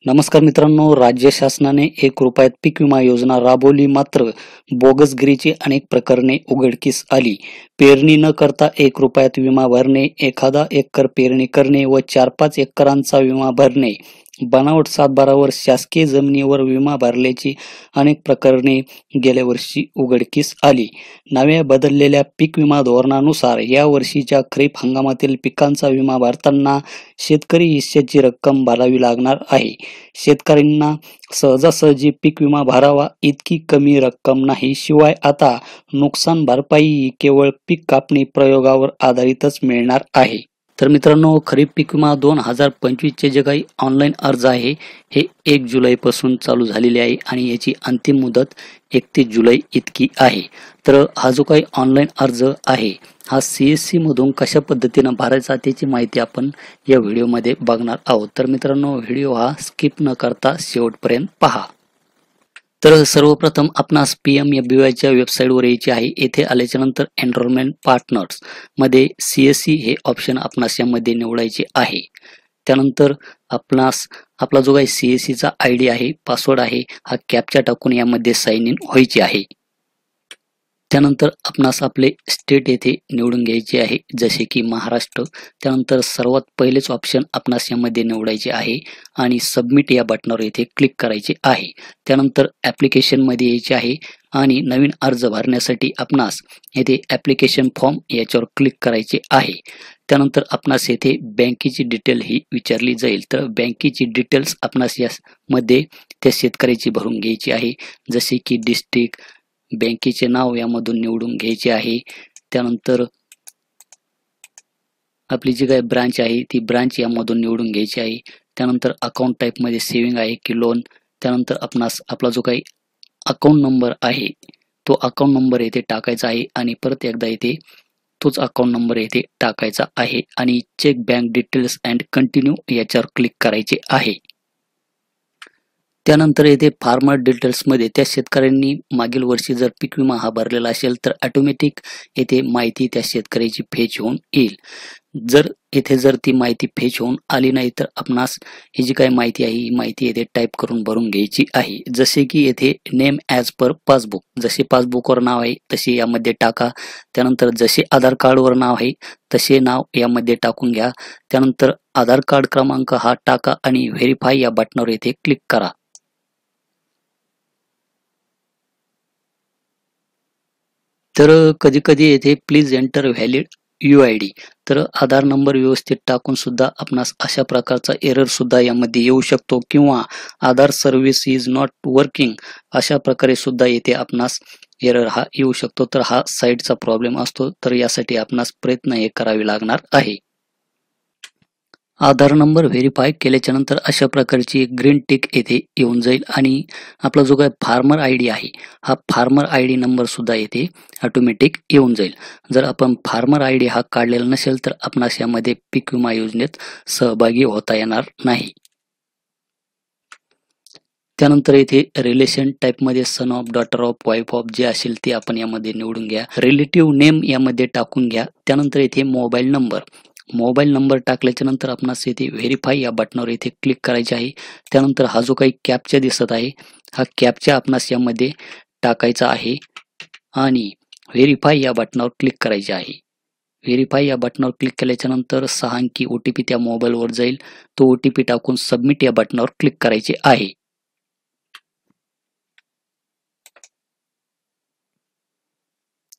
नमस्कार मित्रांनो, राज्य शासनाने ₹1 पीक विमा योजना राबवली, मात्र बोगसगिरीची अनेक प्रकरणे उघडकीस आली. पेरणी न करता ₹1 विमा भरणे, एखादा एकर पेरणी करणे व 4-5 एकरांचा विमा भरणे, बनावट सातबारावर शासकीय जमिनीवर विमा भरल्याची अनेक प्रकरणे गेल्या वर्षी उघडकीस आली. नव्या बदललेल्या पीक विमा धोरणानुसार या वर्षीच्या खरीप हंगामातील पिकांचा विमा भरताना शेतकरी हिश्श्याची रक्कम भरावी लागणार आहे. शेतकऱ्यांना सहजासहजी पीक विमा भरावा इतकी कमी रक्कम नाही, शिवाय आता नुकसान भरपाई केवळ पीक कापणी प्रयोगावर आधारितच मिळणार आहे. तर मित्रांनो, खरीप पीक विमा 2025 चे जे काही ऑनलाईन अर्ज आहे हे 1 जुलैपासून चालू झालेले आहे आणि याची अंतिम मुदत 31 जुलै इतकी आहे. तर हा जो काही ऑनलाईन अर्ज आहे हा CSC मधून कशा पद्धतीनं भरायचा त्याची माहिती आपण या व्हिडिओमध्ये बघणार आहोत. तर मित्रांनो, व्हिडिओ हा स्किप न करता शेवटपर्यंत पहा. तर सर्वप्रथम आपणास PMFBYच्या वेबसाईटवर यायचे आहे. येथे आल्याच्या नंतर एनरोलमेंट पार्टनर्स मध्ये CSC हे ऑप्शन आपणास यामध्ये निवडायचे आहे. त्यानंतर आपणास आपला जो काही CSC चा ID आहे, पासवर्ड आहे, हा कॅप्चा टाकून यामध्ये साइन इन व्हायचे आहे. त्यानंतर आपणास आपले स्टेट येथे निवडून घ्यायचे आहे, जसे की महाराष्ट्र. त्यानंतर सर्वात पहिलेच ऑप्शन आपणास यामध्ये निवडायचे आहे आणि सबमिट या बटनावर येथे क्लिक करायचे आहे. त्यानंतर ॲप्लिकेशन मध्ये यायचे आहे आणि नवीन अर्ज भरण्यासाठी आपणास येथे ॲप्लिकेशन फॉर्म याच्यावर क्लिक करायचे आहे. त्यानंतर आपणास येथे बँकेची डिटेल ही विचारली जाईल. तर बँकेची डिटेल्स आपणास यामध्ये त्या शेतकऱ्याची भरून घ्यायची आहे, जसे की डिस्ट्रिक्ट, बँकेचे नाव यामधून निवडून घ्यायचे आहे. त्यानंतर आपली जी काही ब्रांच आहे ती ब्रांच यामधून निवडून घ्यायची आहे. त्यानंतर अकाउंट टाईप मध्ये सेव्हिंग आहे की लोन. त्यानंतर आपणास आपला जो काही अकाउंट नंबर आहे तो अकाउंट नंबर येथे टाकायचा आहे आणि परत एकदा येथे तोच अकाउंट नंबर येथे टाकायचा आहे आणि check bank details and continue याच्यावर क्लिक करायचे आहे. त्यानंतर येथे फार्मर डिटेल्स मध्ये त्या शेतकऱ्यांनी मागील वर्षी जर पीक विमा हा भरलेला असेल तर ऑटोमॅटिक येथे माहिती त्या शेतकऱ्याची फेच होऊन येईल. जर ती माहिती फेच होऊन आली नाही तर आपणास ही जी काही माहिती आहे ही माहिती येथे टाईप करून भरून घ्यायची आहे. जसे की येथे नेम ॲज पर पासबुक, जसे पासबुकवर नाव आहे तसे यामध्ये टाका. त्यानंतर जसे आधार कार्डवर नाव आहे तसे नाव यामध्ये टाकून घ्या. त्यानंतर आधार कार्ड क्रमांक हा टाका आणि व्हेरीफाय या बटनावर येथे क्लिक करा. तर कधी कधी येथे प्लीज एंटर व्हॅलिड UID, तर आधार नंबर व्यवस्थित टाकून सुद्धा आपणास अशा प्रकारचा एरर सुद्धा यामध्ये येऊ शकतो किंवा आधार सर्व्हिस इज नॉट वर्किंग अशा प्रकारे सुद्धा येथे आपणास एरर हा येऊ शकतो. तर हा साईटचा प्रॉब्लेम असतो, तर यासाठी आपणास प्रयत्न हे करावे लागणार आहे. आधार नंबर व्हेरीफाय केल्याच्या नंतर अशा प्रकारची एक ग्रीन टिक येथे येऊन जाईल आणि आपला जो काही फार्मर ID आहे हा फार्मर ID नंबर सुद्धा येथे ऑटोमॅटिक येऊन जाईल. जर आपण फार्मर ID हा काढलेला नसेल तर आपणास यामध्ये पीक विमा योजनेत सहभागी होता येणार नाही. त्यानंतर येथे रिलेशन टाईप मध्ये son of, daughter of, wife of जे असेल ते आपण यामध्ये निवडून घ्या. रिलेटिव्ह नेम यामध्ये टाकून घ्या. त्यानंतर येथे मोबाईल नंबर टाकल्याच्या नंतर आपणास येथे व्हेरीफाय या बटनावर येथे क्लिक करायचे आहे. त्यानंतर हा जो काही कॅप्चा दिसत आहे हा कॅप्चा आपणास यामध्ये टाकायचा आहे आणि व्हेरीफाय या बटनावर क्लिक करायचे आहे. व्हेरीफाय या बटनावर क्लिक केल्याच्या नंतर 6 अंकी OTP त्या मोबाईलवर जाईल. तो OTP टाकून सबमिट या बटनावर क्लिक करायचे आहे.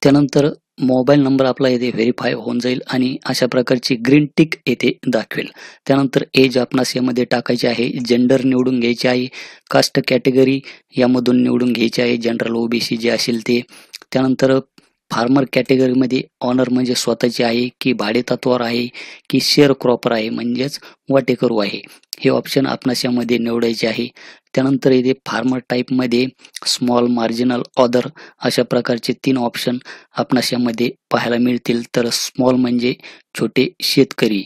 त्यानंतर मोबाईल नंबर आपला येथे व्हेरीफाय होऊन जाईल आणि अशा प्रकारची ग्रीन टिक येथे दाखवेल. त्यानंतर एज आपणास यामध्ये टाकायचे आहे. जेंडर निवडून घ्यायचे आहे. कास्ट कॅटेगरी यामधून निवडून घ्यायचे आहे, जनरल OBC जे असेल ते. त्यानंतर फार्मर कॅटेगरीमध्ये ऑनर म्हणजे स्वतःचे आहे की भाडेतत्वावर आहे की शेअर क्रॉपर आहे म्हणजेच वाटेकरू आहे, हे ऑप्शन आपणास यामध्ये निवडायचे आहे. त्यानंतर येथे फार्मर टाईपमध्ये स्मॉल, मार्जिनल, ऑदर अशा प्रकारचे 3 ऑप्शन आपणास यामध्ये पाहायला मिळतील. तर स्मॉल म्हणजे छोटे शेतकरी.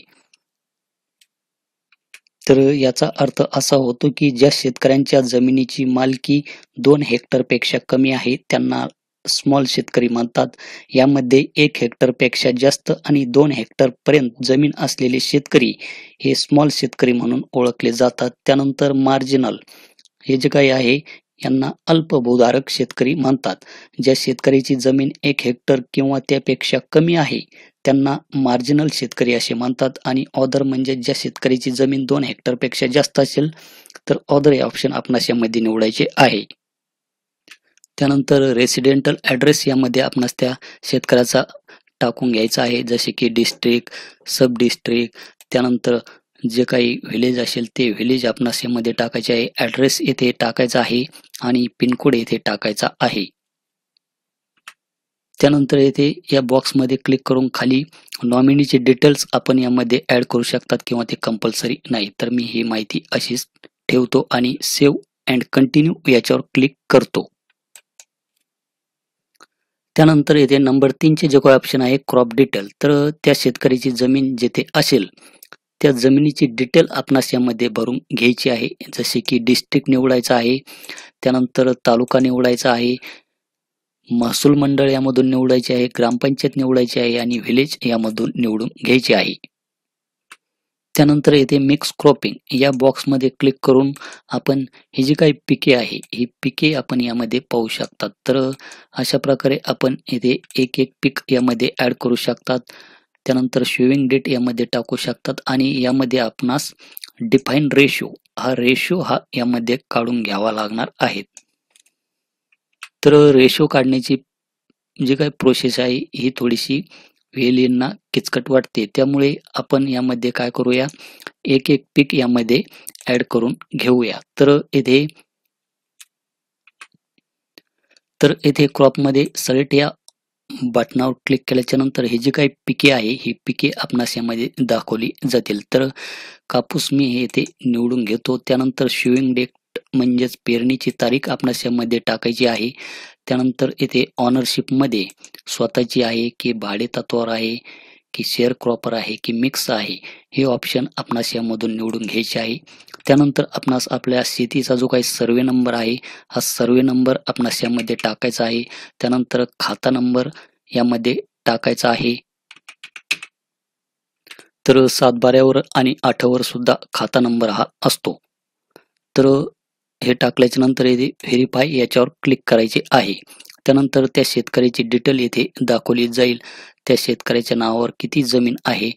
तर याचा अर्थ असा होतो की ज्या शेतकऱ्यांच्या जमिनीची मालकी 2 हेक्टरपेक्षा कमी आहे त्यांना स्मॉल शेतकरी म्हणतात. यामध्ये 1 हेक्टरपेक्षा जास्त आणि 2 हेक्टरपर्यंत जमीन असलेले शेतकरी हे स्मॉल शेतकरी म्हणून ओळखले जातात. त्यानंतर मार्जिनल हे जे काही आहे यांना अल्पभूधारक शेतकरी म्हणतात. ज्या शेतकऱ्याची जमीन 1 हेक्टर किंवा त्यापेक्षा कमी आहे त्यांना मार्जिनल शेतकरी असे म्हणतात. आणि ऑदर म्हणजे ज्या शेतकऱ्याची जमीन 2 हेक्टरपेक्षा जास्त असेल तर ऑदर हे ऑप्शन आपणास यामध्ये निवडायचे आहे. त्यानंतर रेसिडेंटल ॲड्रेस यामध्ये आपणास त्या शेतकऱ्याचा टाकून घ्यायचा आहे, जसे की डिस्ट्रिक्ट, सब डिस्ट्रिक्ट, त्यानंतर जे काही व्हिलेज असेल ते व्हिलेज आपणास यामध्ये टाकायचे आहे. ॲड्रेस येथे टाकायचा आहे आणि पिनकोड येथे टाकायचा आहे. त्यानंतर येथे या बॉक्समध्ये क्लिक करून खाली नॉमिनीचे डिटेल्स आपण यामध्ये ॲड करू शकतात किंवा ते कंपल्सरी नाही. तर मी ही माहिती अशीच ठेवतो आणि सेव्ह अँड कंटिन्यू याच्यावर क्लिक करतो. त्यानंतर येथे नंबर 3चे जे काही ऑप्शन आहे क्रॉप डिटेल, तर त्या शेतकऱ्याची जमीन जेथे असेल त्या जमिनीची डिटेल आपणास यामध्ये भरून घ्यायची आहे. जसे की डिस्ट्रिक्ट निवडायचा आहे, त्यानंतर तालुका निवडायचा आहे, महसूल मंडळ यामधून निवडायचे आहे, ग्रामपंचायत निवडायची आहे आणि व्हिलेज यामधून निवडून घ्यायचे आहे. त्यानंतर येथे मिक्स क्रॉपिंग या बॉक्समध्ये क्लिक करून आपण ही जी काही पिके आहे ही पिके आपण यामध्ये पाहू शकतात. तर अशा प्रकारे आपण येथे एक एक पीक यामध्ये ॲड करू शकतात. त्यानंतर शेविंग डेट यामध्ये टाकू शकतात आणि यामध्ये आपणास डिफाईन रेशो हा यामध्ये काढून घ्यावा लागणार आहे. तर रेशो काढण्याची जी काही प्रोसेस आहे ही थोडीशी वेलींना किचकट वाटते, त्यामुळे आपण यामध्ये काय करूया, एक एक पीक यामध्ये ऍड करून घेऊया. तर येथे क्रॉपमध्ये सिलेक्ट या बटनावर क्लिक केल्याच्या नंतर ही जी काही पिके आहे ही पिके आपणास यामध्ये दाखवली जातील. तर कापूस मी हे येथे निवडून घेतो. त्यानंतर शेविंग डेट म्हणजेच पेरणीची तारीख आपणास यामध्ये टाकायची आहे. त्यानंतर येथे ऑनरशिपमध्ये स्वतःची आहे की भाडे तत्वावर आहे की शेअर क्रॉपर आहे की मिक्स आहे हे ऑप्शन आपणास यामधून निवडून घ्यायचे आहे. त्यानंतर आपणास आपल्या शेतीचा जो काही सर्वे नंबर आहे हा सर्वे नंबर आपणास यामध्ये टाकायचा आहे. त्यानंतर खाता नंबर यामध्ये टाकायचा आहे. तर 7/12 आणि 8 सुद्धा खाता नंबर हा असतो. तर हे टाकल्याच्या नंतर येथे व्हेरीफाय याच्यावर क्लिक करायचे आहे. त्यानंतर त्या शेतकऱ्याची डिटेल येथे दाखवली जाईल. त्या शेतकऱ्याच्या नावावर किती जमीन आहे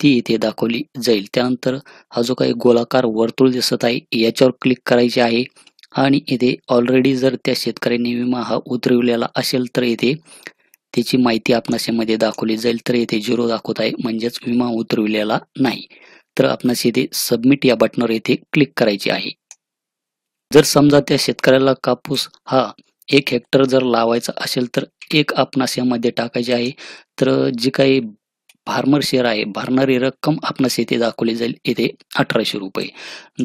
ती इथे दाखवली जाईल. त्यानंतर हा जो काही गोलाकार वर्तुळ दिसत आहे याच्यावर क्लिक करायचे आहे आणि इथे ऑलरेडी जर त्या शेतकऱ्याने विमा हा उतरविलेला असेल तर इथे त्याची माहिती आपणास यामध्ये दाखवली जाईल. तर इथे 0 दाखवत आहे म्हणजेच विमा उतरविलेला नाही. तर आपणास इथे सबमिट या बटनावर इथे क्लिक करायचे आहे. जर समजा त्या शेतकऱ्याला कापूस हा 1 हेक्टर जर लावायचा असेल तर एक आपणास यामध्ये टाकायचे आहे. तर जी काही फार्मर शेअर आहे भरणारी रक्कम आपणास येथे दाखवली जाईल, येथे 1800 रुपये.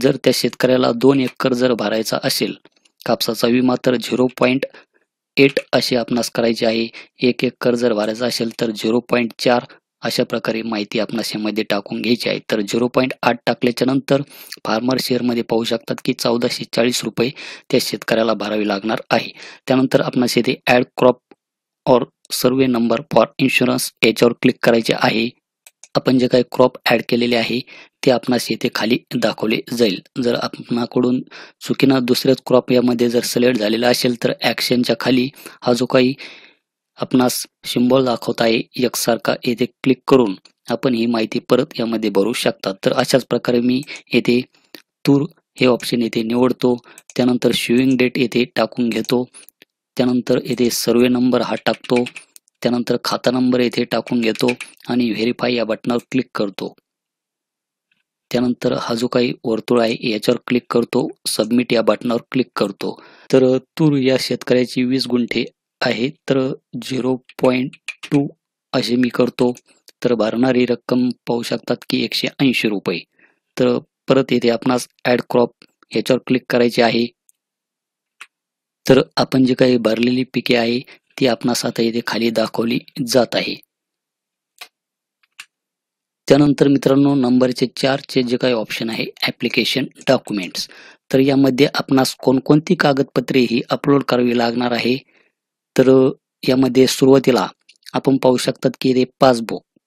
जर त्या शेतकऱ्याला 2 एकर जर भरायचा असेल कापसाचा विमा तर 0.8 असे आपणास करायचे आहे. 1 एकर जर भरायचा असेल तर 0.4 अशा प्रकारे माहिती आपणास यामध्ये टाकून घ्यायची आहे. तर 0.8 टाकल्याच्या नंतर फार्मर शेअरमध्ये पाहू शकतात की 1440 रुपये त्या शेतकऱ्याला भरावे लागणार आहे. त्यानंतर आपणास येथे ॲड क्रॉप और सर्वे नंबर फॉर इन्शुरन्स याच्यावर क्लिक करायचे आहे. आपण जे काही क्रॉप ॲड केलेले आहे ते आपणास येथे खाली दाखवले जाईल. जर आपणाकडून चुकीनं दुसऱ्याच क्रॉप यामध्ये जर सिलेक्ट झालेला असेल तर ॲक्शनच्या खाली हा जो काही आपणास सिम्बॉल दाखवत आहे एकसारखा येथे क्लिक करून आपण ही माहिती परत यामध्ये भरू शकतात. तर अशाच प्रकारे मी येथे तूर हे ऑप्शन येथे निवडतो. त्यानंतर शेविंग डेट येथे टाकून घेतो. त्यानंतर येथे सर्वे नंबर हा टाकतो. त्यानंतर खाता नंबर येथे टाकून घेतो आणि व्हेरीफाय या बटनावर क्लिक करतो. त्यानंतर हा जो काही वर्तुळ आहे याच्यावर क्लिक करतो. सबमिट या बटनावर क्लिक करतो. तर तूर या शेतकऱ्याची 20 गुंठे आहे. तर 0.2 असे मी करतो. तर भरणारी रक्कम पाहू शकतात की 180 रुपये. तर परत येथे आपणास ॲड क्रॉप याच्यावर क्लिक करायचे आहे. तर आपण जे काही भरलेली पिके आहे ती आपणास आता इथे खाली दाखवली जात आहे. त्यानंतर मित्रांनो नंबरचे 4चे जे काही ऑप्शन आहे ॲप्लिकेशन डॉक्युमेंट्स, तर यामध्ये आपणास कोणकोणती कागदपत्रे ही अपलोड करावी लागणार आहे तर यामध्ये सुरुवातीला आपण पाहू शकतात की ते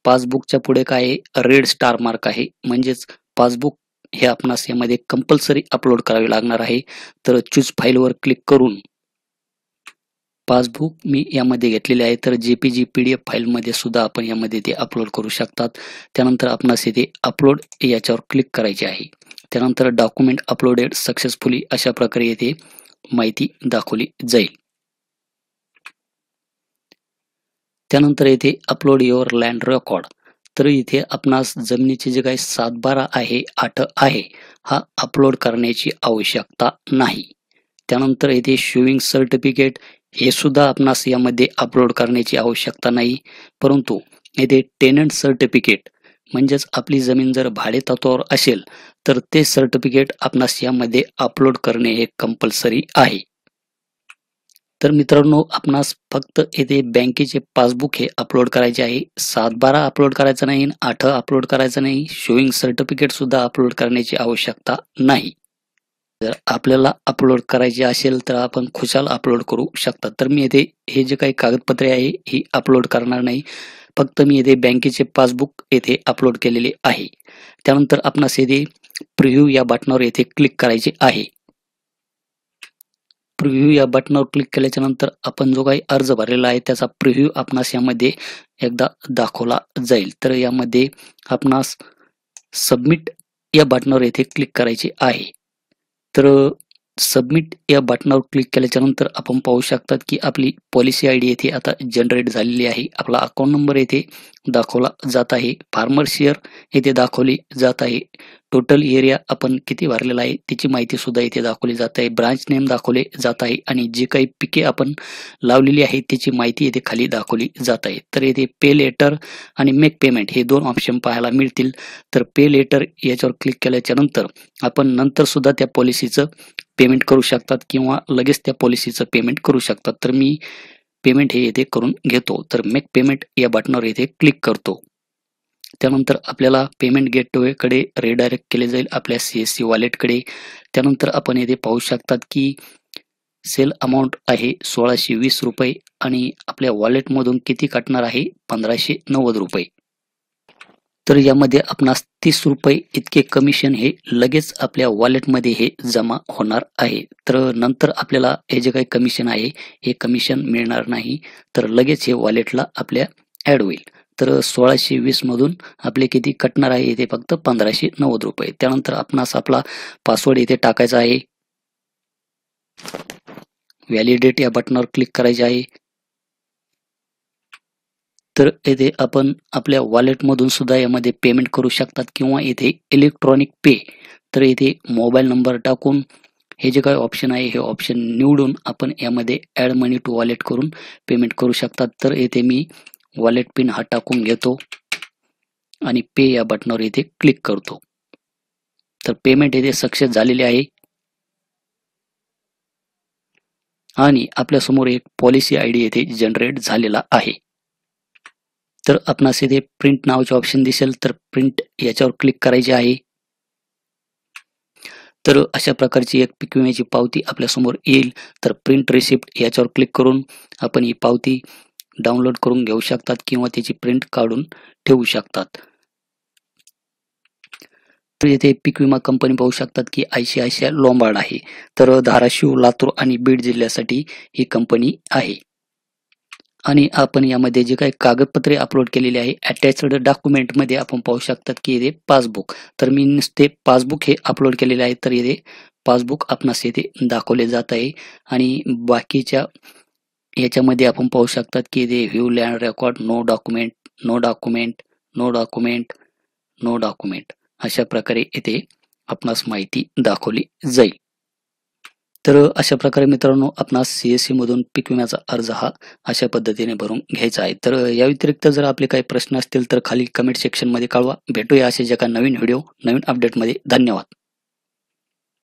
पासबुकच्या पुढे काय आहे रेड स्टार मार्क आहे म्हणजेच पासबुक हे आपणास यामध्ये कंपल्सरी अपलोड करावे लागणार आहे. तर चूज फाईलवर क्लिक करून पासबुक मी यामध्ये घेतलेले आहे. तर JPG PDF फाईलमध्ये सुद्धा आपण यामध्ये ते अपलोड करू शकतात. त्यानंतर आपणास इथे अपलोड याच्यावर क्लिक करायचे आहे. त्यानंतर डॉक्युमेंट अपलोडेड सक्सेसफुली अशा प्रकारे येथे माहिती दाखवली जाईल. त्यानंतर येथे अपलोड युअर लँड रेकॉर्ड. तर इथे आपणास जमिनीचे जे काही 7/12 आहे 8 आहे हा अपलोड करण्याची आवश्यकता नाही. त्यानंतर येथे शोविंग सर्टिफिकेट हे सुद्धा आपणास यामध्ये अपलोड करण्याची आवश्यकता नाही. परंतु येथे टेनंट सर्टिफिकेट म्हणजेच आपली जमीन जर भाडेतत्वावर असेल तर ते सर्टिफिकेट आपणास यामध्ये अपलोड करणे हे कंपल्सरी आहे. तर मित्रांनो आपणास फक्त येथे बँकेचे पासबुक हे अपलोड करायचे आहे. 7/12 अपलोड करायचं नाही, 8 अपलोड करायचं नाही, शोविंग सर्टिफिकेट सुद्धा अपलोड करण्याची आवश्यकता नाही. जर आपल्याला अपलोड करायचे असेल तर आपण खुशाल अपलोड करू शकता. तर मी येथे हे जे काही कागदपत्रे आहे ही अपलोड करणार नाही. फक्त मी येथे बँकेचे पासबुक येथे अपलोड केलेले आहे. त्यानंतर आपणास येथे प्रिव्ह्यू या बटनावर येथे क्लिक करायचे आहे. प्रिव्ह्यू या बटनावर क्लिक केल्याच्या नंतर आपण जो काही अर्ज भरलेला आहे त्याचा प्रिव्ह्यू आपणास यामध्ये एकदा दाखवला जाईल. तर यामध्ये आपणास सबमिट या बटनावर येथे क्लिक करायचे आहे. तर सबमिट या बटनावर क्लिक केल्याच्या नंतर आपण पाहू शकतात की आपली पॉलिसी ID येथे आता जनरेट झालेली आहे. आपला अकाउंट नंबर येथे दाखवला जात आहे. फार्मर शेअर येथे दाखवली जात आहे. टोटल एरिया आपण किती भरलेला आहे त्याची माहिती सुद्धा इथे दाखवली जात आहे. ब्रांच नेम दाखवले जात आहे आणि जे काही पिके आपण लावलेली आहे त्याची माहिती येथे खाली दाखवली जात आहे. तर येथे पे लेटर आणि मेक पेमेंट हे 2 ऑप्शन पाहायला मिळतील. तर पे लेटर याच्यावर क्लिक केल्याच्या नंतर आपण नंतर सुद्धा त्या पॉलिसीचं पेमेंट करू शकतात किंवा लगेच त्या पॉलिसीचं पेमेंट करू शकतात. तर मी पेमेंट हे येथे करून घेतो. तर मेक पेमेंट या बटनावर येथे क्लिक करतो. त्यानंतर आपल्याला पेमेंट गेटवेकडे रिडायरेक्ट केले जाईल आपल्या CSC वॉलेटकडे. त्यानंतर आपण येथे पाहू शकतात की सेल अमाऊंट आहे ₹1620 आणि आपल्या वॉलेटमधून किती कटणार आहे ₹1590. तर यामध्ये आपणास ₹30 इतके कमिशन हे लगेच आपल्या वॉलेटमध्ये हे जमा होणार आहे. तर नंतर आपल्याला हे जे काही कमिशन आहे हे कमिशन मिळणार नाही. तर लगेच हे वॉलेटला आपल्या ॲड होईल. तर 1620 मधून आपले किती कटणार आहे इथे फक्त ₹1590. त्यानंतर आपणास आपला पासवर्ड इथे टाकायचा आहे. व्हॅलिडेट या बटनावर क्लिक करायचे आहे. तर येथे आपण आपल्या वॉलेटमधून सुद्धा यामध्ये पेमेंट करू शकतात किंवा इथे इलेक्ट्रॉनिक पे. तर इथे मोबाईल नंबर टाकून हे जे काही ऑप्शन आहे हे ऑप्शन निवडून आपण यामध्ये ॲड मनी टू वॉलेट करून पेमेंट करू शकतात. तर येथे मी वॉलेट पिन हा टाकून घेतो आणि पे या बटनावर इथे क्लिक करतो. तर पेमेंट येथे सक्सेस झालेले आहे आणि आपल्यासमोर एक पॉलिसी ID येथे जनरेट झालेला आहे. तर आपणास इथे प्रिंट नावाचे ऑप्शन दिसेल तर प्रिंट याच्यावर क्लिक करायचे आहे. तर अशा प्रकारची एक पीक विम्याची पावती आपल्यासमोर येईल. तर प्रिंट रिसिप्ट याच्यावर क्लिक करून आपण ही पावती डाउनलोड करून घेऊ शकतात किंवा त्याची प्रिंट काढून ठेवू शकतात. तर येथे पीक विमा कंपनी पाहू शकतात की ICICI लोंबार्ड आहे. तर धाराशिव, लातूर आणि बीड जिल्ह्यासाठी ही कंपनी आहे. आणि आपण यामध्ये जे काही कागदपत्रे अपलोड केलेली आहे अटॅच्ड डॉक्युमेंटमध्ये आपण पाहू शकतात की येथे पासबुक. तर मी नुसते पासबुक हे अपलोड केलेले आहे. तर येथे पासबुक आपणास येथे दाखवले जात आहे आणि बाकीच्या याच्यामध्ये आपण पाहू शकतात की येथे view land record no document, no document, no document, no document अशा प्रकारे येथे आपणास माहिती दाखवली जाईल. तर अशा प्रकारे मित्रांनो आपणास CSC मधून पीक विम्याचा अर्ज हा अशा पद्धतीने भरून घ्यायचा आहे. तर या व्यतिरिक्त जर आपले काही प्रश्न असतील तर खाली कमेंट सेक्शनमध्ये कळवा. भेटूया असे एका नवीन व्हिडिओ नवीन अपडेटमध्ये. धन्यवाद.